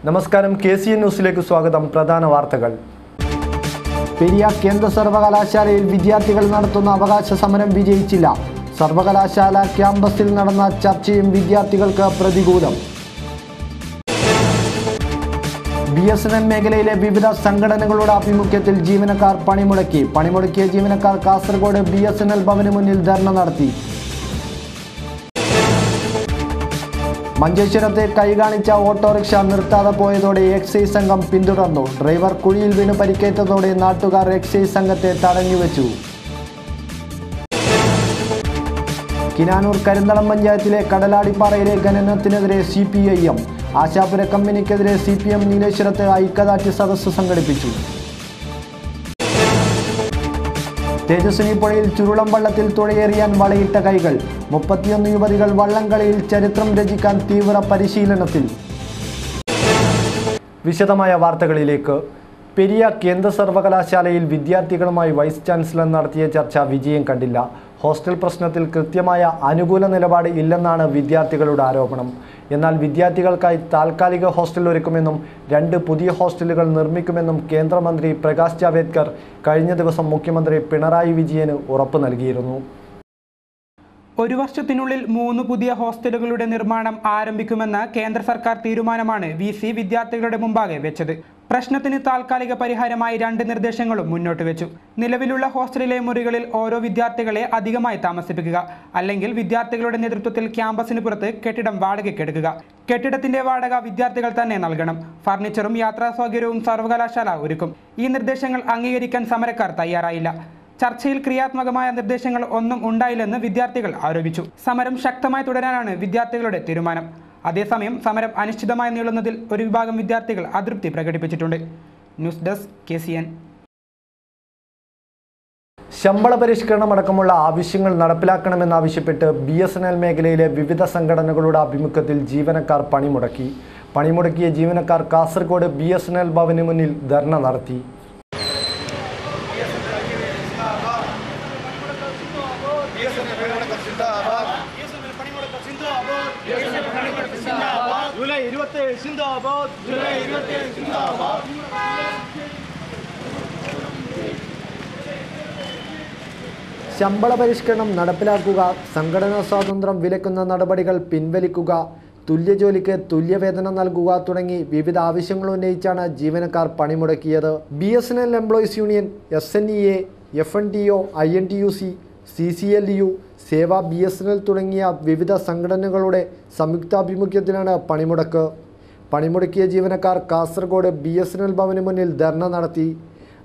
നമസ്കാരം, KCN ന്യൂസിലേക്ക് സ്വാഗതം. പ്രധാന വാർത്തകൾ. പെരിയ കേന്ദ്ര സർവകലാശാലയിൽ വിദ്യാർത്ഥികൾ നടത്തുന്ന അവകാശ സമരം വിജയിച്ചില്ല. സർവകലാശാല ക്യാമ്പസിൽ നടന്ന ചർച്ചയും വിദ്യാർത്ഥികൾക്ക് പ്രതികൂലം. BSNL മേഖലയിലെ വിവിധ സംഘടനകളുടെ ആഭിമുഖ്യത്തിൽ ജീവനക്കാർ പണിമുടക്കിയ ജീവനക്കാർ കാസർഗോഡ് BSNL ഭവന് മുന്നിൽ ധർണ നടത്തി. മഞ്ചേശ്വരത്തെ കൈകാണിച്ച ഓട്ടോറിക്ഷ നിർത്താതെ പോയതോടെ എക്സൈസ് സംഘം പിന്തുടർന്നു. ഡ്രൈവർ കുഴിയിൽ വീണ് പരിക്കേറ്റതോടെ നാട്ടുകാർ എക്സൈസ് സംഘത്തെ തടഞ്ഞുവെച്ചു. കിനാനൂർ കരിന്തളം പഞ്ചായത്തിലെ കടലാടിപ്പാറയിലെ ഖനനത്തിനെതിരെ CPIM, ആശാപുര കമ്പനിക്കെതിരെ CPM നീലേശ്വരത്ത് ഐക്യദാർഢ്യ സദസ്സ് സംഘടിപ്പിച്ചു. തേജസ്വിനി പുഴയിൽ ചുരുളം വള്ളത്തിൽ തുഴയേറിയാൻ വളയിട്ട കൈകൾ. 31 യുവതികൾ വള്ളംകളിയിൽ ചരിത്രം രചിക്കാൻ തീവ്ര പരിശീലനത്തിൽ. വിശദമായ വാർത്തകളിലേക്ക്. പെരിയ കേന്ദ്ര സർവകലാശാലയിൽ വിദ്യാർത്ഥികളുമായി വൈസ് ചാൻസലർ നടത്തിയ ചർച്ച വിജയം കണ്ടില്ല. ഹോസ്റ്റൽ പ്രശ്നത്തിൽ കൃത്യമായ അനുകൂല നിലപാട് ഇല്ലെന്നാണ് വിദ്യാർത്ഥികളുടെ ആരോപണം. എന്നാൽ വിദ്യാർത്ഥികൾക്കായി താൽക്കാലിക ഹോസ്റ്റൽ ഒരുക്കുമെന്നും 2 പുതിയ ഹോസ്റ്റലുകൾ നിർമ്മിക്കുമെന്നും കേന്ദ്രമന്ത്രി പ്രകാശ് ജാവേദ്കർ കഴിഞ്ഞ ദിവസം മുഖ്യമന്ത്രി പിണറായി വിജയന് ഉറപ്പ് നൽകിയിരുന്നു. 1 വർഷത്തിനുള്ളിൽ 3 പുതിയ ഹോസ്റ്റലുകളുടെ നിർമ്മാണം ആരംഭിക്കുമെന്ന കേന്ദ്ര സർക്കാർ തീരുമാനമാണ് VC വിദ്യാർത്ഥികളുടെ മുമ്പാകെ വെച്ചത്. പ്രശ്നത്തിന് താൽക്കാലിക പരിഹാരമായി 2 നിർദ്ദേശങ്ങളും മുന്നോട്ട് വെച്ചു. നിലവിലുള്ള ഹോസ്റ്റലിലെ മുറികളിൽ ഓരോ വിദ്യാർത്ഥികളെ അധികമായി താമസിപ്പിക്കുക, അല്ലെങ്കിൽ വിദ്യാർത്ഥികളുടെ നേതൃത്വത്തിൽ ക്യാമ്പസിന് പുറത്ത് കെട്ടിടം വാടകയ്ക്കെടുക്കുക. കെട്ടിടത്തിന്റെ വാടക വിദ്യാർത്ഥികൾ തന്നെ നൽകണം. ഫർണിച്ചറും യാത്രാ സൗകര്യവും സർവകലാശാല ഒരുക്കും. ഈ നിർദ്ദേശങ്ങൾ അംഗീകരിക്കാൻ സമരക്കാർ തയ്യാറായില്ല. ചർച്ചയിൽ ക്രിയാത്മകമായ നിർദ്ദേശങ്ങൾ ഒന്നും ഉണ്ടായില്ലെന്ന് വിദ്യാർത്ഥികൾ ആരോപിച്ചു. സമരം ശക്തമായി തുടരാനാണ് വിദ്യാർത്ഥികളുടെ തീരുമാനം. അതേസമയം സമരം അനിശ്ചിതമായി നീളുന്നതിൽ ഒരു വിഭാഗം വിദ്യാർത്ഥികൾ അതൃപ്തി പ്രകടിപ്പിച്ചിട്ടുണ്ട്. News desk KCN. ശമ്പള പരിഷ്കരണമടക്കമുള്ള ആവശ്യങ്ങൾ നടപ്പിലാക്കണമെന്നാവശ്യപ്പെട്ട് BSNL മേഖലയിലെ വിവിധ സംഘടനകളുടെ ആഭിമുഖ്യത്തിൽ ജീവനക്കാർ പണിമുടക്കിയ ജീവനക്കാർ കാസർഗോഡ് BSNL ഭവന് മുന്നിൽ ധർണ നടത്തി. ശമ്പള പരിഷ്കരണം നടപ്പിലാക്കുക, സംഘടനാ സ്വാതന്ത്ര്യം വിലക്കുന്ന നടപടികൾ പിൻവലിക്കുക, തുല്യജോലിക്ക് തുല്യവേതനം നൽകുക തുടങ്ങി വിവിധ ആവശ്യങ്ങൾ ഉന്നയിച്ചാണ് ജീവനക്കാർ പണിമുടക്കിയത്. BSNL employees union, SNEA, FNTO, INTUC, CCLU, സേവ BSNL തുടങ്ങിയ വിവിധ സംഘടനകളുടെ സംയുക്താഭിമുഖ്യത്തിലാണ് പണിമുടക്കിയ ജീവനക്കാർ കാസർഗോഡ് BSNL ഭവന് മുന്നിൽ ധർണ നടത്തി.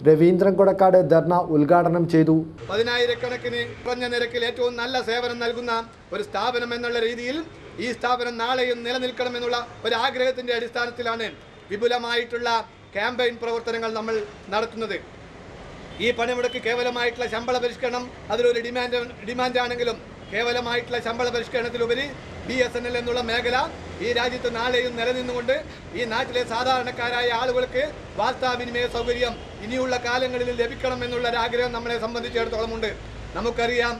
രവീന്ദ്രൻ കൊടക്കാട് ധർണ ഉദ്ഘാടനം ചെയ്തു. 10,000-കണക്കിന് കുറഞ്ഞ നിരക്കിൽ ഏറ്റവും നല്ല സേവനം നൽകുന്ന ഒരു സ്ഥാപനം എന്നുള്ള രീതിയിൽ ഈ സ്ഥാപനം നാളെയും നിലനിൽക്കണമെന്നുള്ള ഒരു ആഗ്രഹത്തിൻ്റെ അടിസ്ഥാനത്തിലാണ് വിപുലമായിട്ടുള്ള ക്യാമ്പയിൻ പ്രവർത്തനങ്ങൾ നമ്മൾ നടത്തുന്നത്. ഈ പണിമുടക്ക് കേവലമായിട്ടുള്ള ശമ്പള പരിഷ്കരണം അതിലൊരു ഡിമാൻഡാണെങ്കിലും കേവലമായിട്ടുള്ള ശമ്പള പരിഷ്കരണത്തിലുപരി BSNL എന്നുള്ള മേഖല ഈ രാജ്യത്ത് നാളെയും നിലനിന്നുകൊണ്ട് ഈ നാട്ടിലെ സാധാരണക്കാരായ ആളുകൾക്ക് വാർത്താവിനിമയ സൗകര്യം ഇനിയുള്ള കാലങ്ങളിൽ ലഭിക്കണം ആഗ്രഹം നമ്മളെ സംബന്ധിച്ചിടത്തോളം ഉണ്ട്. നമുക്കറിയാം,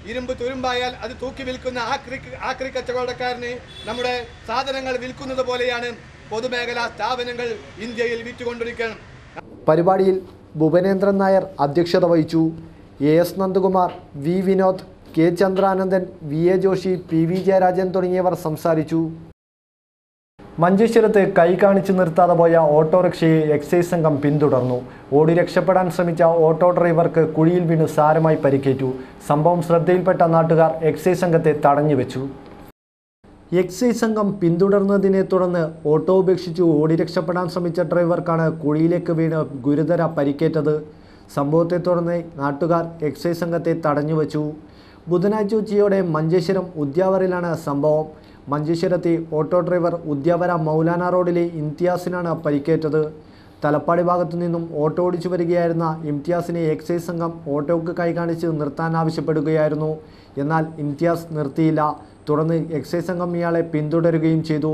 ഇരുമ്പ് തുരുമ്പായാൽ അത് തൂക്കി വിൽക്കുന്ന ആക്രി കച്ചവടക്കാരന് നമ്മുടെ സാധനങ്ങൾ വിൽക്കുന്നത് പോലെയാണ് പൊതുമേഖലാ സ്ഥാപനങ്ങൾ ഇന്ത്യയിൽ വിറ്റുകൊണ്ടിരിക്കണം. പരിപാടിയിൽ ഭുവനേന്ദ്രൻ നായർ അധ്യക്ഷത വഹിച്ചു. AS Nandakumar, V Vinod, K Chandranandan, VA Joshi, PV Jayarajan തുടങ്ങിയവർ സംസാരിച്ചു. മഞ്ചേശ്വരത്ത് കൈ കാണിച്ചു നിർത്താതെ പോയ ഓട്ടോറിക്ഷയെ എക്സൈസ് സംഘം പിന്തുടർന്നു. ഓടി രക്ഷപ്പെടാൻ ശ്രമിച്ച ഓട്ടോ ഡ്രൈവർക്ക് കുഴിയിൽ വീണ് സാരമായി പരിക്കേറ്റു. സംഭവം ശ്രദ്ധയിൽപ്പെട്ട നാട്ടുകാർ എക്സൈസ് സംഘത്തെ തടഞ്ഞുവെച്ചു. എക്സൈസ് സംഘം പിന്തുടർന്നതിനെ തുടർന്ന് ഓട്ടോ ഉപേക്ഷിച്ചു ഓടി രക്ഷപ്പെടാൻ ശ്രമിച്ച ഡ്രൈവർക്കാണ് കുഴിയിലേക്ക് വീണ് ഗുരുതര പരിക്കേറ്റത്. സംഭവത്തെ തുടർന്ന് നാട്ടുകാർ എക്സൈസ് സംഘത്തെ തടഞ്ഞുവെച്ചു. ബുധനാഴ്ച ഉച്ചയോടെ മഞ്ചേശ്വരം ഉദ്യാവരയിലാണ് സംഭവം. മഞ്ചേശ്വരത്തെ ഓട്ടോ ഡ്രൈവർ ഉദ്യാവര മൗലാന റോഡിലെ ഇംതിയാസിനാണ് പരിക്കേറ്റത്. തലപ്പാടി ഭാഗത്തു നിന്നും ഓട്ടോ ഓടിച്ചു വരികയായിരുന്ന ഇംതിയാസിനെ എക്സൈസ് സംഘം ഓട്ടോയ്ക്ക് കൈകാണിച്ച് നിർത്താൻ ആവശ്യപ്പെടുകയായിരുന്നു. എന്നാൽ ഇംതിയാസ് നിർത്തിയില്ല. തുടർന്ന് എക്സൈസ് സംഘം ഇയാളെ പിന്തുടരുകയും ചെയ്തു.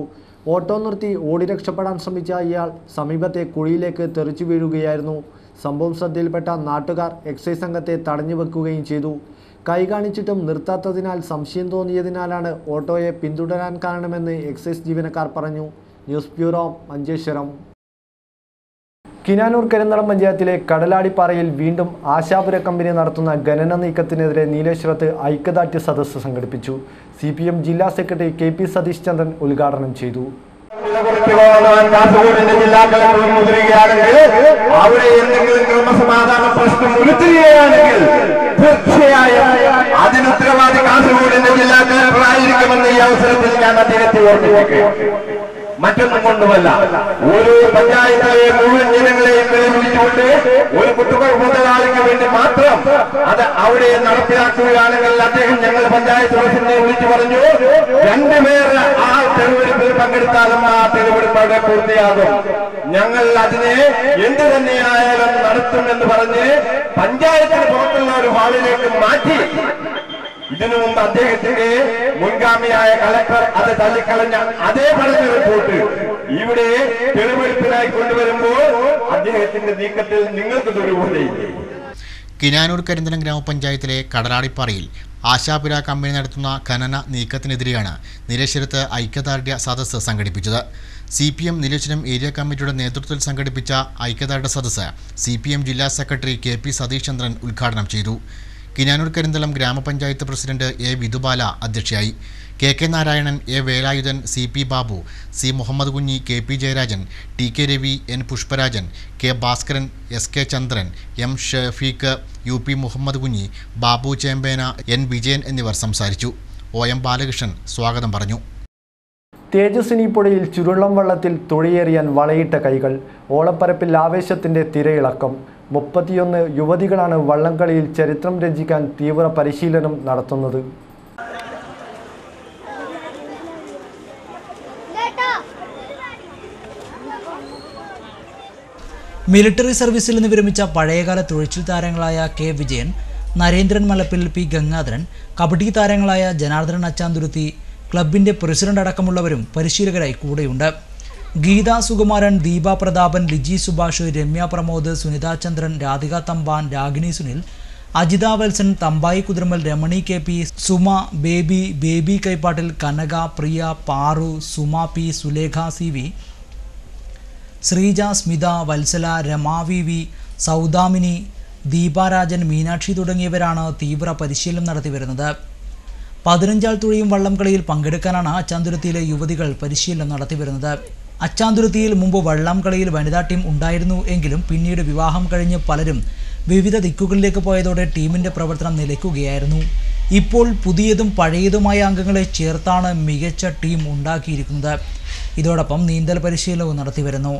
ഓട്ടോ നിർത്തി ഓടി രക്ഷപ്പെടാൻ ശ്രമിച്ച ഇയാൾ സമീപത്തെ കുഴിയിലേക്ക് തെറിച്ചു വീഴുകയായിരുന്നു. സംഭവം ശ്രദ്ധയിൽപ്പെട്ട നാട്ടുകാർ എക്സൈസ് സംഘത്തെ തടഞ്ഞു വെക്കുകയും ചെയ്തു. കൈ കാണിച്ചിട്ടും നിർത്താത്തതിനാൽ സംശയം തോന്നിയതിനാലാണ് ഓട്ടോയെ പിന്തുടരാൻ കാരണമെന്ന് എക്സൈസ് ജീവനക്കാർ പറഞ്ഞു. News bureau Manjeshwaram. കിനാനൂർ കരിന്തളം പഞ്ചായത്തിലെ കടലാടിപ്പാറയിൽ വീണ്ടും ആശാപുര കമ്പനി നടത്തുന്ന ഖനന നീക്കത്തിനെതിരെ നീലേശ്വരത്ത് ഐക്യദാർഢ്യ സദസ്സ് സംഘടിപ്പിച്ചു. CPM ജില്ലാ സെക്രട്ടറി KP സതീഷ് ചന്ദ്രൻ ഉദ്ഘാടനം ചെയ്തു. അവിടെ എന്തെങ്കിലും ക്രമസമാധാന പ്രശ്നം ഉരുത്തിരിയാണെങ്കിൽ തീർച്ചയായും അതിന് ഉത്തരവാദി കാസർഗോഡിന്റെ ജില്ലാ കളക്ടറായിരിക്കുമെന്ന് ഈ അവസരത്തിൽ ഞാൻ അദ്ദേഹത്തെ ഓർമ്മിപ്പിക്കുകയാണ്. മറ്റൊന്നും കൊണ്ടുമല്ല, ഓരോ പഞ്ചായത്തിലെ മുഴുവൻ ജനങ്ങളെയും വിളിച്ചുകൊണ്ട് ഒരു കുത്തുകൾ മുതലാളിക്ക് വേണ്ടി മാത്രം അത് അവിടെ നടപ്പിലാക്കുകയാണെങ്കിൽ അദ്ദേഹം ഞങ്ങൾ പഞ്ചായത്ത് പ്രസിഡന്റിനെ വിളിച്ചു പറഞ്ഞു, 2 പേർ ആ തെരുവെടുപ്പിൽ പങ്കെടുത്താലും ആ തെരുവെടുപ്പ് അവിടെ പൂർത്തിയാകും. ഞങ്ങൾ അതിനെ എന്ത് തന്നെയായാലും നടത്തുമെന്ന് പറഞ്ഞ് പഞ്ചായത്തിന് പുറത്തുള്ള ഒരു ഹാളിലേക്ക് മാറ്റി. ഇതിനു മുമ്പ് അദ്ദേഹത്തിന്റെ മുൻഗാമിയായ കളക്ടർ അത് തള്ളിക്കളഞ്ഞ അതേ പഠന റിപ്പോർട്ട് ഇവിടെ തെളിവെടുപ്പിനായി കൊണ്ടുവരുമ്പോൾ അദ്ദേഹത്തിന്റെ നീക്കത്തിൽ നിങ്ങൾക്ക് ദുരൂഹതയില്ലേ? കിനാനൂർ കരിന്തളം ഗ്രാമപഞ്ചായത്തിലെ കടലാടിപ്പാറയിൽ ആശാപുര കമ്പനി നടത്തുന്ന ഖനന നീക്കത്തിനെതിരെയാണ് നീലേശ്വരത്ത് ഐക്യദാർഢ്യ സദസ്സ് സംഘടിപ്പിച്ചത്. CPM നീലേശ്വരം ഏരിയ കമ്മിറ്റിയുടെ നേതൃത്വത്തിൽ സംഘടിപ്പിച്ച ഐക്യദാർഢ്യ സദസ്സ് CPM ജില്ലാ സെക്രട്ടറി KP സതീഷ് ചന്ദ്രൻ ഉദ്ഘാടനം ചെയ്തു. കിനാനൂർ കരിന്തളം ഗ്രാമപഞ്ചായത്ത് പ്രസിഡന്റ് A വിധുബാല അധ്യക്ഷയായി. KK Narayanan, A Velayudhan, CP Babu, C Muhammad Kunhi, KP Jayarajan, TK Ravi, N Pushparajan, K Bhaskaran, SK Chandran, M Shafeeq, UP Muhammad Kunhi, Babu ചേമ്പേന, N Vijayan എന്നിവർ സംസാരിച്ചു. OM ബാലകൃഷ്ണൻ സ്വാഗതം പറഞ്ഞു. തേജസ്വിനി പുഴയിൽ ചുരുളം വള്ളത്തിൽ തുഴയേറിയാൻ വളയിട്ട കൈകൾ. ഓളപ്പരപ്പിൽ ആവേശത്തിന്റെ തിരയിളക്കം. 31 യുവതികളാണ് വള്ളംകളിയിൽ ചരിത്രം രചിക്കാൻ തീവ്ര പരിശീലനം നടത്തുന്നത്. മിലിറ്ററി സർവീസിൽ നിന്ന് വിരമിച്ച പഴയകാല തുഴച്ചിൽ താരങ്ങളായ K വിജയൻ, നരേന്ദ്രൻ മലപ്പിൽ, P ഗംഗാധരൻ, കബഡി താരങ്ങളായ ജനാർദ്ദനൻ അച്ചാന്തുരുത്തി, ക്ലബിന്റെ പ്രസിഡന്റ് അടക്കമുള്ളവരും പരിശീലകരായി കൂടെയുണ്ട്. Geetha Sukumaran, Deepa Prathapan, Liji Subhash, Ramya Pramod, Sunitha Chandran, Radhika Thampan, Ragini Sunil, Ajitha Valsan, Thampayi Kuthiramal, Ramani KP, Suma, Baby Kaippattil, Kanaka, Priya, Paru, Suma P, Sulekha CV, Sreeja, Smitha, Vatsala, Rama VV, Saudamini, Deeparajan, Meenakshi തുടങ്ങിയവരാണ് തീവ്ര പരിശീലനം നടത്തിവരുന്നത്. 15 ആൾ തുഴയും വള്ളംകളിയിൽ പങ്കെടുക്കാനാണ് അച്ചാന്തുരുത്തിയിലെ യുവതികൾ പരിശീലനം നടത്തിവരുന്നത്. അച്ചാന്തുരുത്തിയിൽ മുമ്പ് വള്ളംകളിയിൽ വനിതാ ടീം ഉണ്ടായിരുന്നു എങ്കിലും പിന്നീട് വിവാഹം കഴിഞ്ഞ് പലരും വിവിധ ദിക്കുകളിലേക്ക് പോയതോടെ ടീമിൻ്റെ പ്രവർത്തനം നിലയ്ക്കുകയായിരുന്നു. ഇപ്പോൾ പുതിയതും പഴയതുമായ അംഗങ്ങളെ ചേർത്താണ് മികച്ച ടീം ഉണ്ടാക്കിയിരിക്കുന്നത്. ഇതോടൊപ്പം നീന്തൽ പരിശീലനവും നടത്തിവരുന്നു.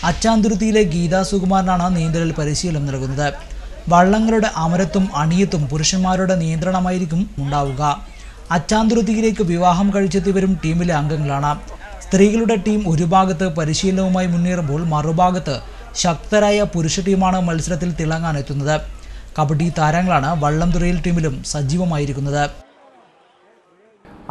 അച്ചാന്തുരുത്തിയിലെ ഗീതാ സുകുമാരനാണ് നീന്തലിൽ പരിശീലനം നൽകുന്നത്. വള്ളങ്ങളുടെ അമരത്തും അണിയത്തും പുരുഷന്മാരുടെ നിയന്ത്രണമായിരിക്കും ഉണ്ടാവുക. അച്ചാന്തുരുത്തിയിലേക്ക് വിവാഹം കഴിച്ചെത്തിയവരും ടീമിലെ അംഗങ്ങളാണ്. സ്ത്രീകളുടെ ടീം ഒരു ഭാഗത്ത് പരിശീലനവുമായി മുന്നേറുമ്പോൾ മറുഭാഗത്ത് ശക്തരായ പുരുഷ ടീമാണ് മത്സരത്തിൽ തിളങ്ങാനെത്തുന്നത്. കബഡി താരങ്ങളാണ് വള്ളം തുഴയൽ ടീമിലും സജീവമായിരിക്കുന്നത്.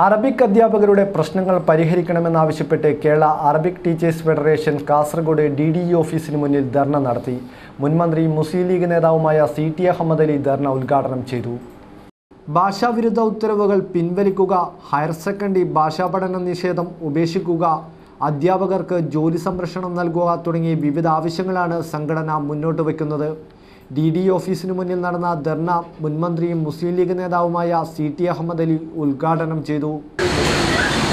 അറബിക് അധ്യാപകരുടെ പ്രശ്നങ്ങൾ പരിഹരിക്കണമെന്നാവശ്യപ്പെട്ട് Kerala Arabic teachers federation Kasaragod DDE ഓഫീസിന് മുന്നിൽ ധർണ നടത്തി. മുൻമന്ത്രി മുസ്ലിം ലീഗ് നേതാവുമായ CT അഹമ്മദ് അലി ധർണ ഉദ്ഘാടനം ചെയ്തു. ഭാഷാവിരുദ്ധ ഉത്തരവുകൾ പിൻവലിക്കുക, ഹയർ സെക്കൻഡറി ഭാഷാ പഠന നിഷേധം ഉപേക്ഷിക്കുക, അധ്യാപകർക്ക് ജോലി സംരക്ഷണം നൽകുക തുടങ്ങിയ വിവിധ ആവശ്യങ്ങളാണ് സംഘടന മുന്നോട്ട് വയ്ക്കുന്നത്. DDE ഓഫീസിന് മുന്നിൽ നടന്ന ധർണ മുൻമന്ത്രിയും മുസ്ലിം ലീഗ് നേതാവുമായ CT അഹമ്മദ് അലി ഉദ്ഘാടനം ചെയ്തു.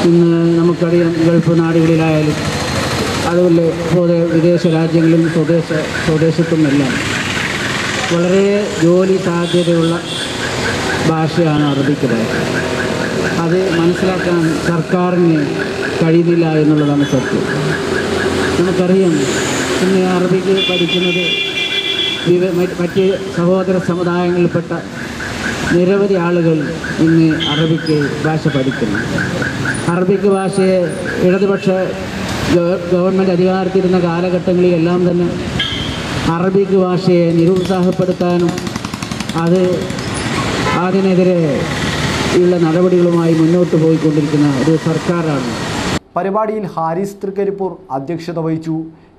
ഇന്ന് നമുക്കറിയാം, ഗൾഫ് നാടുകളിലായാലും അതുപോലെ വിദേശ രാജ്യങ്ങളിലും സ്വദേശത്തുമെല്ലാം വളരെ ജോലി സാധ്യതയുള്ള ഭാഷയാണ് അറബിക് ഭാഷ. അത് മനസ്സിലാക്കാൻ സർക്കാരിന് കഴിയുന്നില്ല എന്നുള്ളതാണ് സത്യം. നമുക്കറിയാം, ഇന്ന് അറബിക്ക് പഠിക്കുന്നത് മറ്റ് സഹോദര സമുദായങ്ങളിൽപ്പെട്ട നിരവധി ആളുകൾ ഇന്ന് അറബിക്ക് ഭാഷ പഠിക്കുന്നു. അറബിക് ഭാഷയെ ഇടതുപക്ഷ ഗവൺമെൻറ് അധികാരത്തിരുന്ന കാലഘട്ടങ്ങളിലെല്ലാം തന്നെ അറബിക് ഭാഷയെ നിരുത്സാഹപ്പെടുത്താനും അതിനെതിരെ ഉള്ള നടപടികളുമായി മുന്നോട്ട് പോയിക്കൊണ്ടിരിക്കുന്ന ഒരു സർക്കാരാണ്. പരിപാടിയിൽ ഹാരിസ് തൃക്കരിപ്പൂർ അധ്യക്ഷത വഹിച്ചു.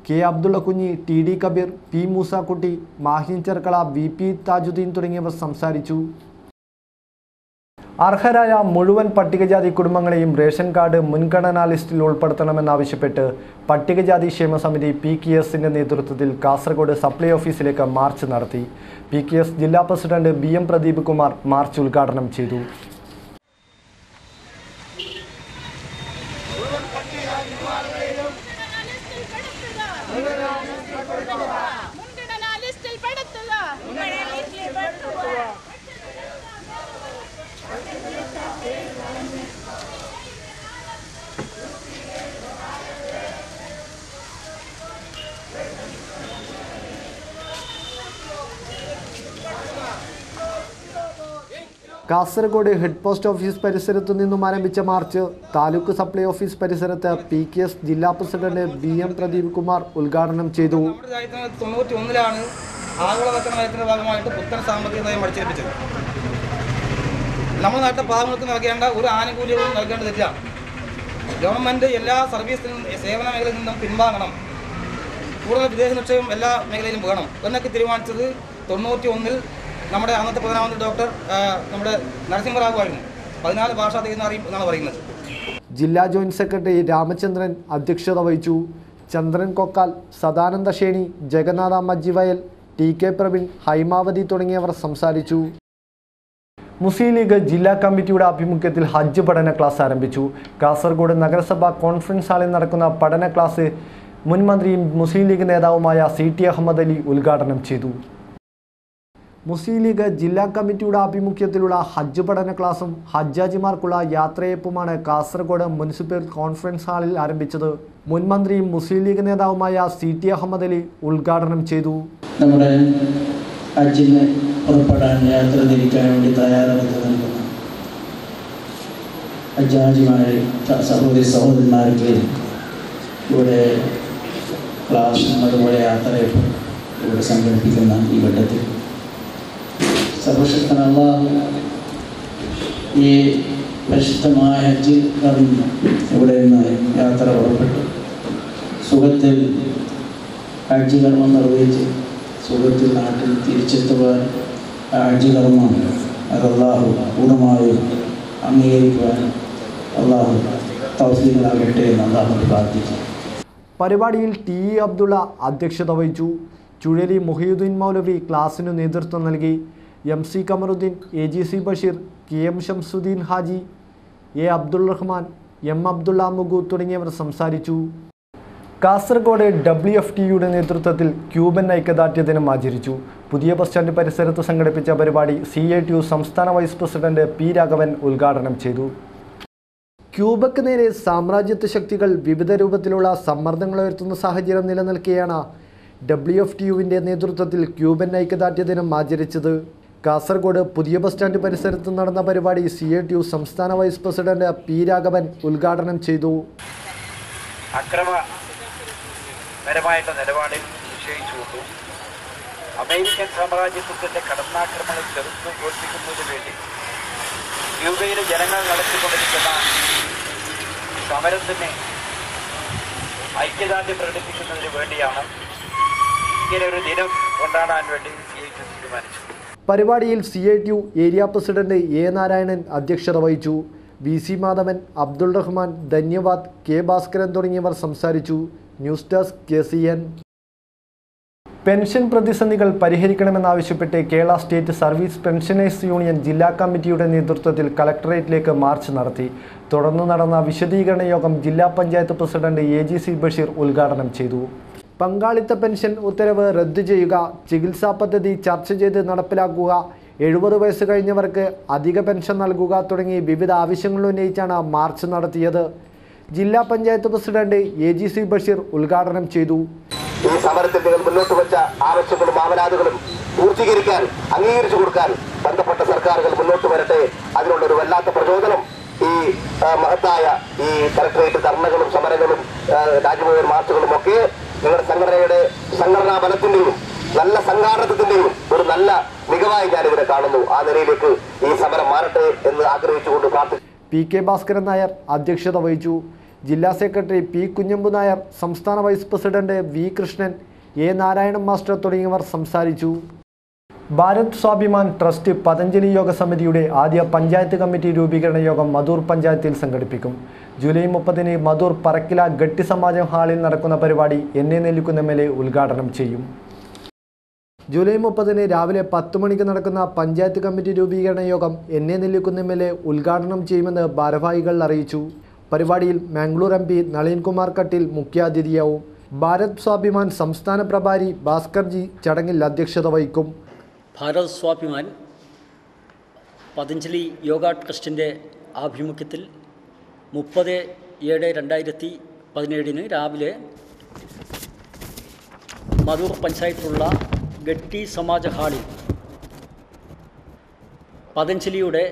K അബ്ദുള്ള കുഞ്ഞി, TD Kabir, P Moosakutty, Mahin Cherkala, VP Thajudheen തുടങ്ങിയവർ സംസാരിച്ചു. അർഹരായ മുഴുവൻ പട്ടികജാതി കുടുംബങ്ങളെയും റേഷൻ കാർഡ് മുൻഗണനാ ലിസ്റ്റിൽ ഉൾപ്പെടുത്തണമെന്നാവശ്യപ്പെട്ട് പട്ടികജാതി ക്ഷേമ സമിതി PKSന്റെ നേതൃത്വത്തിൽ കാസർഗോഡ് സപ്ലൈ ഓഫീസിലേക്ക് മാർച്ച് നടത്തി. PKS ജില്ലാ president BM Pradeep Kumar March ഉദ്ഘാടനം ചെയ്തു. കാസർഗോഡ് ഹെഡ് പോസ്റ്റ് ഓഫീസ് പരിസരത്തു നിന്നും ആരംഭിച്ച മാർച്ച് താലൂക്ക് സപ്ലൈ ഓഫീസ് പരിസരത്ത് PKS ജില്ലാ പ്രസിഡന്റ് BM പ്രദീപ് കുമാർ ഉദ്ഘാടനം ചെയ്തു. 1991 ആഗോളവൽക്കരണ നയത്തിന്റെ ഭാഗമായിട്ട് പുത്തൻ സാമ്പത്തിക നയം അടിച്ചേൽപ്പിച്ചത്. നമ്മുടെ നാട്ടിലെ പാവങ്ങൾക്ക് നൽകേണ്ട ഒരു ആനുകൂല്യവും നൽകേണ്ടതില്ല. ഗവൺമെന്റ് എല്ലാ സർവീസിലും സേവന മേഖലയിൽ നിന്നും പിൻവാങ്ങണം, കൂടുതൽ വിദേശ നിക്ഷേപം എല്ലാ മേഖലയിലും വേണം എന്നൊക്കെ തീരുമാനിച്ചത് 91 നമ്മുടെ അന്നത്തെ പ്രധാനമന്ത്രി ഡോക്ടർ നമ്മുടെ നരസിംഹറാവു ആയിരുന്നു. 14 ഭാഷാ തികഞ്ഞ എന്നാണ് പറയുന്നത്. ജില്ലാ ജോയിന്റ് സെക്രട്ടറി രാമചന്ദ്രൻ അധ്യക്ഷത വഹിച്ചു. ചന്ദ്രൻ കൊക്കാൽ, സദാനന്ദ ഷേണി, ജഗന്നാഥ മജ്ജിവയൽ, TK പ്രവീൺ, ഹൈമാവതി തുടങ്ങിയവർ സംസാരിച്ചു. മുസ്ലിം ലീഗ് ജില്ലാ കമ്മിറ്റിയുടെ ആഭിമുഖ്യത്തിൽ ഹജ്ജ് പഠന ക്ലാസ് ആരംഭിച്ചു. കാസർഗോഡ് നഗരസഭ കോൺഫറൻസ് ഹാളിൽ നടക്കുന്ന പഠന ക്ലാസ് മുൻ മന്ത്രിയും മുസ്ലിം ലീഗ് നേതാവുമായ CT അഹമ്മദ് അലി ഉദ്ഘാടനം ചെയ്തു. മുസ്ലിം ലീഗ് ജില്ലാ കമ്മിറ്റിയുടെ ആഭിമുഖ്യത്തിലുള്ള ഹജ്ജ് പഠന ക്ലാസും ഹജ്ജാജിമാർക്കുള്ള യാത്രയപ്പുമാണ് കാസർഗോഡ് മുനിസിപ്പൽ കോൺഫറൻസ് ഹാളിൽ ആരംഭിച്ചത്. മുൻ മന്ത്രിയും മുസ്ലിം ലീഗ് നേതാവുമായ CT അഹമ്മദ് അലി ഉദ്ഘാടനം ചെയ്തു. നമ്മുടെ ഹജ്ജിന് പുറപ്പെടാൻ യാത്ര തിരിക്കാൻ വേണ്ടി തയ്യാറെടുത്ത് നൽകുന്ന ഹജ്ജാജിമാരെ സഹോദരന്മാർക്ക് ഇവിടെ ക്ലാസും അതുപോലെ യാത്രയപ്പും ഇവിടെ സംഘടിപ്പിക്കുന്ന ഈ ഘട്ടത്തിൽ സർവശക്തൻ അല്ലാഹു ഈ പരിശുദ്ധമായ ഹജ്ജ് കടന്ന് ഇവിടെ നിന്ന് യാത്ര പുറപ്പെട്ടു സുഖത്തിൽ ഹജ്ജ് കർമ്മം നിർവഹിച്ച് സുഖത്തിൽ നാട്ടിൽ തിരിച്ചെത്തുവാൻ ഹജ്ജ് കർമ്മം അത് അല്ലാഹു പൂർണ്ണമായും അംഗീകരിക്കുവാൻ അല്ലാഹു തൗഫീഖ് നൽകട്ടെ എന്ന് അല്ലാഹു പ്രാർത്ഥിക്കുന്നു. പരിപാടിയിൽ TE അബ്ദുള്ള അധ്യക്ഷത വഹിച്ചു. ചുഴലി മുഹിയുദ്ദീൻ മൗലവി ക്ലാസിനു നേതൃത്വം നൽകി. MC Kamaruddin, AGC Basheer, KM Shamsuddin Haji, A Abdul Rahman, M Abdulla Mugu തുടങ്ങിയവർ സംസാരിച്ചു. കാസർഗോഡ് WFTയുടെ നേതൃത്വത്തിൽ ക്യൂബൻ ഐക്യദാർഢ്യ ദിനം ആചരിച്ചു. പുതിയ ബസ് സ്റ്റാൻഡ് പരിസരത്ത് സംഘടിപ്പിച്ച പരിപാടി CITU സംസ്ഥാന വൈസ് പ്രസിഡന്റ് P രാഘവൻ ഉദ്ഘാടനം ചെയ്തു. ക്യൂബയ്ക്ക് നേരെ സാമ്രാജ്യത്വ ശക്തികൾ വിവിധ രൂപത്തിലുള്ള സമ്മർദ്ദങ്ങൾ ഉയർത്തുന്ന സാഹചര്യം നിലനിൽക്കെയാണ് WFTUവിൻ്റെ നേതൃത്വത്തിൽ ക്യൂബൻ ഐക്യദാർഢ്യ ദിനം ആചരിച്ചത്. കാസർഗോഡ് പുതിയ ബസ് സ്റ്റാൻഡ് പരിസരത്ത് നടന്ന പരിപാടി CITU സംസ്ഥാന വൈസ് പ്രസിഡന്റ് P രാഘവൻ ഉദ്ഘാടനം ചെയ്തു. അക്രമപരമായിട്ടുള്ള നിലപാടിൽ നിശ്ചയിച്ചുകൊണ്ടു അമേരിക്കൻ സാമ്രാജ്യത്വത്തിൻ്റെ കടന്നാക്രമണങ്ങൾ ചെറുത്തു തോൽപ്പിക്കുന്നതിന് വേണ്ടി ക്യൂബയിലെ ജനങ്ങൾ നടത്തിക്കൊണ്ടിരിക്കുന്ന സമരത്തിന് ഐക്യദാർഢ്യം പ്രകടിപ്പിക്കുന്നതിന് വേണ്ടിയാണ് ഇങ്ങനെ ഒരു ദിനം കൊണ്ടാടാൻ വേണ്ടി CITU തീരുമാനിച്ചു. പരിപാടിയിൽ CITU area president A Narayanan അധ്യക്ഷത വഹിച്ചു. VC മാധവൻ, അബ്ദുൾ റഹ്മാൻ, ധന്യവാദ്, K ഭാസ്കരൻ തുടങ്ങിയവർ സംസാരിച്ചു. News desk KCN. പെൻഷൻ പ്രതിസന്ധികൾ പരിഹരിക്കണമെന്നാവശ്യപ്പെട്ട് Kerala state service pensioners union ജില്ലാ കമ്മിറ്റിയുടെ നേതൃത്വത്തിൽ കലക്ടറേറ്റിലേക്ക് മാർച്ച് നടത്തി. തുടർന്ന് നടന്ന വിശദീകരണ യോഗം ജില്ലാ പഞ്ചായത്ത് പ്രസിഡന്റ് AGC ബഷീർ ഉദ്ഘാടനം ചെയ്തു. പങ്കാളിത്ത പെൻഷൻ ഉത്തരവ് റദ്ദു ചെയ്യുക, ചികിത്സാ പദ്ധതി ചർച്ച ചെയ്ത് നടപ്പിലാക്കുക, 70 വയസ്സ് കഴിഞ്ഞവർക്ക് അധിക പെൻഷൻ നൽകുക തുടങ്ങി വിവിധ ആവശ്യങ്ങൾ ഉന്നയിച്ചാണ് മാർച്ച് നടത്തിയത്. ജില്ലാ പഞ്ചായത്ത് പ്രസിഡന്റ് AGC ബഷീർ ഉദ്ഘാടനം ചെയ്തു. ഈ സമരത്തിൽ നിങ്ങൾ മുന്നോട്ട് വെച്ച ആവശ്യങ്ങളും ആവലാതികളും പൂർത്തീകരിക്കാൻ അംഗീകരിച്ചു കൊടുക്കാൻ ബന്ധപ്പെട്ട സർക്കാരുകൾ മുന്നോട്ട് വരട്ടെ. അതിനുള്ളൊരു വല്ലാത്ത പ്രചോദനം ഈ മഹത്തായ ഈ കലക്ടറേറ്റ് ധർണകളും സമരങ്ങളും രാജ്യമുഴുവൻ മാർച്ചുകളും ഒക്കെ നിങ്ങളുടെ സംഘടനയുടെ സംഘടനാ ബലത്തിന്റെയും നല്ല സംഘാടനത്തിന്റെയും ഒരു നല്ല മികവായി ഞാനിവിടെ കാണുന്നു. ആ നിലയിലേക്ക് ഈ സമരം മാറട്ടെ എന്ന് ആഗ്രഹിച്ചുകൊണ്ട് പ്രാർത്ഥിച്ചു. PK ഭാസ്കരൻ നായർ അധ്യക്ഷത വഹിച്ചു. ജില്ലാ സെക്രട്ടറി P കുഞ്ഞമ്പു നായർ, സംസ്ഥാന vice president V Krishnan, A Narayanan master തുടങ്ങിയവർ സംസാരിച്ചു. ഭാരത് സ്വാഭിമാൻ ട്രസ്റ്റ് പതഞ്ജലി യോഗ സമിതിയുടെ ആദ്യ പഞ്ചായത്ത് കമ്മിറ്റി രൂപീകരണ യോഗം മധൂർ പഞ്ചായത്തിൽ സംഘടിപ്പിക്കും. ജൂലൈ 30 മധൂർ പറക്കില ഗട്ടി സമാജം ഹാളിൽ നടക്കുന്ന പരിപാടി എന്നെ നെല്ലിക്കുന്ന MLA ഉദ്ഘാടനം ചെയ്യും. ജൂലൈ 30 രാവിലെ 10 മണിക്ക് നടക്കുന്ന പഞ്ചായത്ത് കമ്മിറ്റി രൂപീകരണ യോഗം എന്നെ നെല്ലിക്കുന്ന MLA ഉദ്ഘാടനം ചെയ്യുമെന്ന് ഭാരവാഹികൾ അറിയിച്ചു. പരിപാടിയിൽ മാംഗ്ലൂർ MP നളിൻ കുമാർ കട്ടീൽ മുഖ്യാതിഥിയാവും. ഭാരത് സ്വാഭിമാൻ സംസ്ഥാന പ്രഭാരി ഭാസ്കർജി ചടങ്ങിൽ അധ്യക്ഷത വഹിക്കും. ഭാരത് സ്വാഭിമാൻ പതഞ്ജലി യോഗ ട്രസ്റ്റിൻ്റെ ആഭിമുഖ്യത്തിൽ 30/7/2017 രാവിലെ മധൂർ പഞ്ചായത്തിലുള്ള ഗട്ടി സമാജ ഹാളിൽ പതഞ്ജലിയുടെ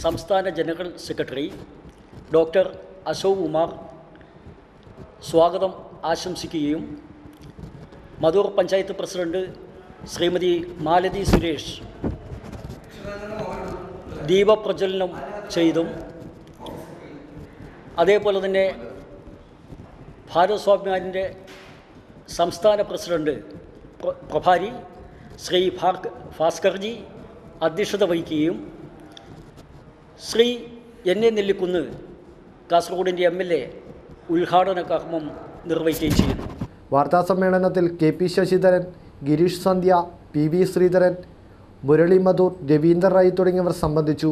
സംസ്ഥാന general secretary doctor Ashok Kumar സ്വാഗതം ആശംസിക്കുകയും മധൂർ പഞ്ചായത്ത് പ്രസിഡന്റ് ശ്രീമതി മാലതി സുരേഷ് ദീപപ്രജ്വലനം ചെയ്തും അതേപോലെ തന്നെ ഭാരത് സ്വാഭിമാനിൻ്റെ സംസ്ഥാന പ്രസിഡന്റ് പ്രഭാരി ശ്രീ ഭാസ്കർജി അധ്യക്ഷത വഹിക്കുകയും ശ്രീ എന്നെ നെല്ലിക്കുന്ന് കാസർഗോഡിൻ്റെ MLA ഉദ്ഘാടന കർമ്മം നിർവഹിക്കുകയും ചെയ്യുന്നു. വാർത്താസമ്മേളനത്തിൽ KP ശശിധരൻ, ഗിരീഷ് സന്ധ്യ, PV ശ്രീധരൻ, മുരളി മധൂർ, രവീന്ദർ റായ് തുടങ്ങിയവർ സംബന്ധിച്ചു.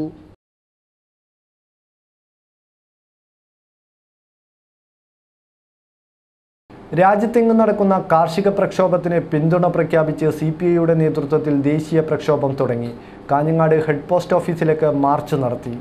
രാജ്യത്തെങ്ങും നടക്കുന്ന കാർഷിക പ്രക്ഷോഭത്തിന് പിന്തുണ പ്രഖ്യാപിച്ച് CPIയുടെ നേതൃത്വത്തിൽ ദേശീയ പ്രക്ഷോഭം തുടങ്ങി. കാഞ്ഞങ്ങാട് ഹെഡ് പോസ്റ്റ് ഓഫീസിലേക്ക് മാർച്ച് നടത്തി.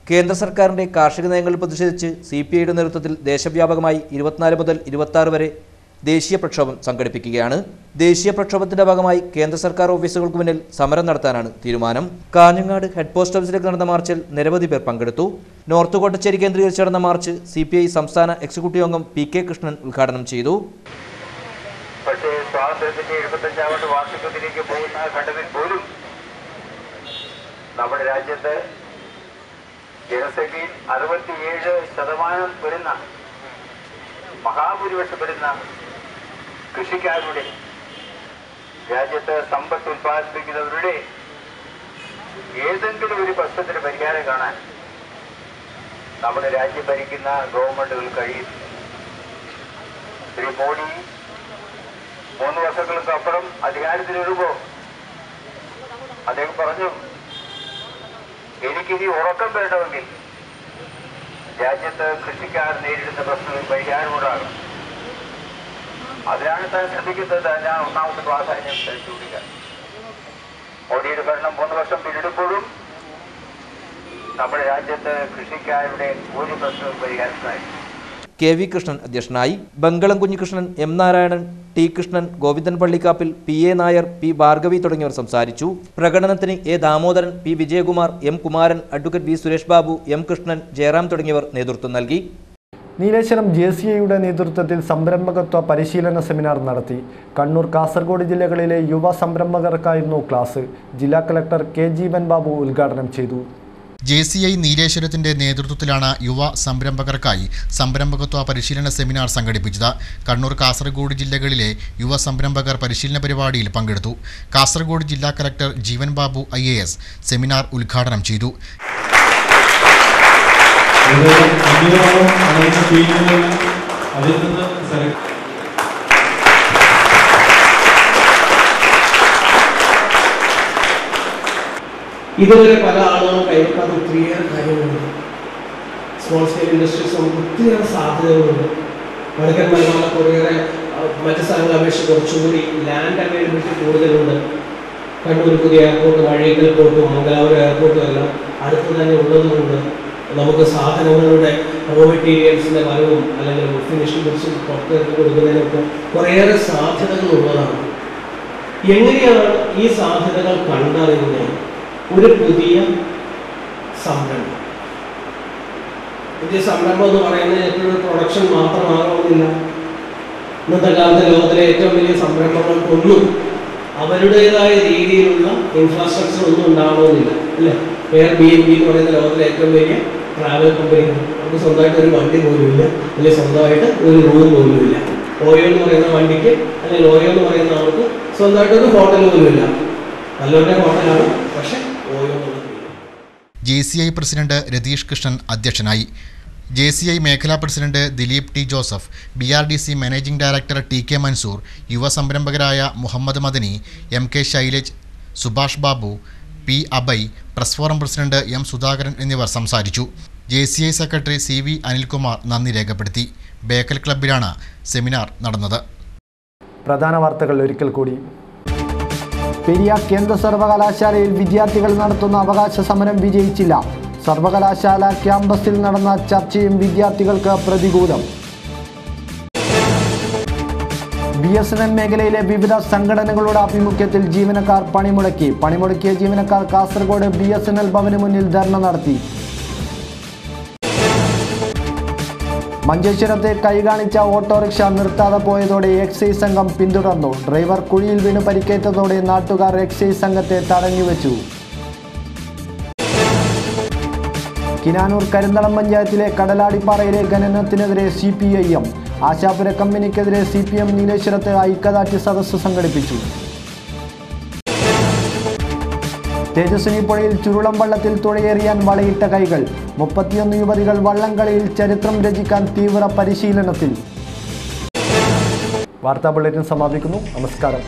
കേന്ദ്ര സർക്കാരിന്റെ കാർഷിക നയങ്ങളിൽ പ്രതിഷേധിച്ച് CPIയുടെ നേതൃത്വത്തിൽ ദേശവ്യാപകമായി 24 മുതൽ 26 വരെ ദേശീയ പ്രക്ഷോഭം സംഘടിപ്പിക്കുകയാണ്. ദേശീയ പ്രക്ഷോഭത്തിന്റെ ഭാഗമായി കേന്ദ്ര സർക്കാർ ഓഫീസുകൾക്ക് മുന്നിൽ സമരം നടത്താനാണ് തീരുമാനം. കാഞ്ഞങ്ങാട് ഹെഡ് പോസ്റ്റ് ഓഫീസിലേക്ക് നടന്ന മാർച്ചിൽ നിരവധി പേർ പങ്കെടുത്തു. നോർത്ത് കോട്ടച്ചേരി കേന്ദ്രീകരിച്ച് നടന്ന മാർച്ച് CPI സംസ്ഥാന എക്സിക്യൂട്ടീവ് അംഗം PK കൃഷ്ണൻ ഉദ്ഘാടനം ചെയ്തു. പക്ഷേ സ്വാതന്ത്ര്യത്തിന്റെ 75ാമത് വാർഷികത്തിലേക്ക് പോകുന്ന ഘട്ടത്തിൽ പോലും നമ്മുടെ രാജ്യത്ത് ജനസംഖ്യയിൽ 67% വരുന്ന മഹാഭൂരിപക്ഷം വരുന്ന കൃഷിക്കാരുടെ രാജ്യത്ത് സമ്പത്ത് ഉൽപ്പാദിപ്പിക്കുന്നവരുടെ ഏതെങ്കിലും ഒരു പ്രശ്നത്തിന് പരിഹാരം കാണാൻ നമ്മുടെ രാജ്യം ഭരിക്കുന്ന ഗവൺമെന്റുകൾ കഴിയും. ശ്രീ മോഡി 3 വർഷങ്ങൾക്ക് അപ്പുറം അധികാരത്തിൽ വരുമ്പോൾ അദ്ദേഹം പറഞ്ഞു, എനിക്കിനി ഉറക്കം വേണമെങ്കിൽ രാജ്യത്ത് കൃഷിക്കാർ നേരിടുന്ന പ്രശ്നങ്ങൾ പരിഹാരമുണ്ടാകും. അതിനാണ് താൻ ശ്രമിക്കുന്നത്. ഞാൻ ഒന്നാമത്തെ പ്രാധാന്യം ചൂണ്ടിക്കാൻ. മോദിയുടെ ഭരണം 3 വർഷം പിന്നിടുമ്പോഴും നമ്മുടെ രാജ്യത്ത് കൃഷിക്കാരുടെ ഒരു പ്രശ്നവും പരിഹാരത്തിനായി. KV കൃഷ്ണൻ അധ്യക്ഷനായി. Bangalam Kunhikrishnan, M Narayanan, T Krishnan, Govindan Pallikkappil, PA Nair, P Bhargavi തുടങ്ങിയവർ സംസാരിച്ചു. പ്രകടനത്തിന് A Damodaran, P Vijayakumar, M Kumaran, advocate V Suresh Babu, M Krishnan, Jayaram തുടങ്ങിയവർ നേതൃത്വം നൽകി. നീലേശ്വരം JCIയുടെ നേതൃത്വത്തിൽ സംരംഭകത്വ പരിശീലന സെമിനാർ നടത്തി. കണ്ണൂർ, കാസർഗോഡ് ജില്ലകളിലെ യുവ സംരംഭകർക്കായിരുന്നു ക്ലാസ്. ജില്ലാ കളക്ടർ K ജീവൻ ബാബു ഉദ്ഘാടനം ചെയ്തു. JCI നീലേശ്വരത്തിന്റെ നേതൃത്വത്തിലാണ് യുവ സംരംഭകർക്കായി സംരംഭകത്വ പരിശീലന സെമിനാർ സംഘടിപ്പിച്ചത്. കണ്ണൂർ, കാസർഗോഡ് ജില്ലകളിലെ യുവ സംരംഭകർ പരിശീലന പരിപാടിയിൽ പങ്കെടുത്തു. കാസർഗോഡ് ജില്ലാ collector Jeevan Babu IAS seminar ഉദ്ഘാടനം ചെയ്തു. ഇതുവരെ പല ആളുകളും കൈവക്കാത്ത ഒത്തിരിയേറെ കാര്യങ്ങളുണ്ട്. സ്മോൾ സ്കെയിൽ ഇൻഡസ്ട്രീസ് നമുക്ക് ഒത്തിരിയേറെ സാധ്യതകളുണ്ട്. വടക്കൻ മലബാറിലെ കുറേയേറെ മറ്റ് സ്ഥലങ്ങളെ അപേക്ഷിച്ച് കുറച്ചുകൂടി ലാൻഡ് അവൈലബിലിറ്റി കൂടുതലുണ്ട്. കണ്ണൂർ പുതിയ എയർപോർട്ട്, വഴിക്കൽ പോർട്ടും മംഗലാപുരം എയർപോർട്ടും എല്ലാം അടുത്ത് തന്നെ ഉള്ളതുകൊണ്ട് നമുക്ക് സാധനങ്ങളുടെ റോ മെറ്റീരിയൽസിൻ്റെ വരവും അല്ലെങ്കിൽ ഫിനിഷിംഗ് ഗുഡ്സ് പുറത്തേക്ക് കൊടുക്കുന്നതിനൊക്കെ കുറേയേറെ സാധ്യതകൾ ഉള്ളതാണ്. എങ്ങനെയാണ് ഈ സാധ്യതകൾ കണ്ടറിഞ്ഞ് ഒരു പുതിയ സംരംഭം എന്ന് പറയുന്നത് എപ്പോഴും പ്രൊഡക്ഷൻ മാത്രമാകണമെന്നില്ല. ഇന്നത്തെ കാലത്ത് ലോകത്തിലെ ഏറ്റവും വലിയ സംരംഭങ്ങൾക്കൊന്നും അവരുടേതായ രീതിയിലുള്ള ഇൻഫ്രാസ്ട്രക്ചർ ഒന്നും ഉണ്ടാവണമെന്നില്ല, അല്ലേ? Airbnb എന്ന് പറയുന്ന ലോകത്തിലെ ഏറ്റവും വലിയ ട്രാവൽ കമ്പനികൾ, അവർക്ക് സ്വന്തമായിട്ട് ഒരു വണ്ടി പോലുമില്ല, അല്ലെങ്കിൽ സ്വന്തമായിട്ട് ഒരു റൂം പോലുമില്ല. ഓയോ എന്ന് പറയുന്ന വണ്ടിക്ക് അല്ലെങ്കിൽ ഓയോ എന്ന് പറയുന്ന ആൾക്ക് സ്വന്തമായിട്ടൊരു ഹോട്ടൽ പോലുമില്ല. നല്ലവരുടെ ഹോട്ടലാണ്, പക്ഷെ ഓയോ എന്നുള്ളത്. JCI പ്രസിഡന്റ് രതീഷ് കൃഷ്ണൻ അധ്യക്ഷനായി. JCI മേഖലാ president Dileep T Joseph, BRDC managing director TK Mansoor, യുവ സംരംഭകരായ Muhammad Madani, MK Shailaj, Subhash Babu, P Abhay, press forum president M Sudhakaran എന്നിവർ സംസാരിച്ചു. JCI സെക്രട്ടറി CV അനിൽകുമാർ നന്ദി രേഖപ്പെടുത്തി. ബേക്കൽ ക്ലബ്ബിലാണ് സെമിനാർ നടന്നത്. പ്രധാന വാർത്തകൾ ഒരിക്കൽ കൂടി. പെരിയ കേന്ദ്ര സർവകലാശാലയിൽ വിദ്യാർത്ഥികൾ നടത്തുന്ന അവകാശ സമരം വിജയിച്ചില്ല. സർവകലാശാല ക്യാമ്പസിൽ നടന്ന ചർച്ചയും വിദ്യാർത്ഥികൾക്ക് പ്രതികൂലം. BSNL മേഖലയിലെ വിവിധ സംഘടനകളുടെ ആഭിമുഖ്യത്തിൽ ജീവനക്കാർ പണിമുടക്കി. പണിമുടക്കിയ ജീവനക്കാർ കാസർഗോഡ് BSNL ഭവന് മുന്നിൽ ധർണ നടത്തി. മഞ്ചേശ്വരത്തെ കൈകാണിച്ച ഓട്ടോറിക്ഷ നിർത്താതെ പോയതോടെ എക്സൈസ് സംഘം പിന്തുടർന്നു. ഡ്രൈവർ കുഴിയിൽ വീണ് പരിക്കേറ്റതോടെ നാട്ടുകാർ എക്സൈസ് സംഘത്തെ തടഞ്ഞുവെച്ചു. കിനാനൂർ കരിന്തളം പഞ്ചായത്തിലെ കടലാടിപ്പാറയിലെ ഖനനത്തിനെതിരെ CPIM, ആശാപുര കമ്പനിക്കെതിരെ CPM നീലേശ്വരത്ത് ഐക്യദാർഢ്യ സദസ്സ് സംഘടിപ്പിച്ചു. തേജസ്വിനി പുഴയിൽ ചുരുളം വള്ളത്തിൽ തുഴയേറിയാൻ വളയിട്ട കൈകൾ. 31 യുവതികൾ വള്ളംകളിയിൽ ചരിത്രം രചിക്കാൻ തീവ്ര പരിശീലനത്തിൽ. വാർത്താ ബുള്ളറ്റിൻ സമാപിക്കുന്നു. നമസ്കാരം.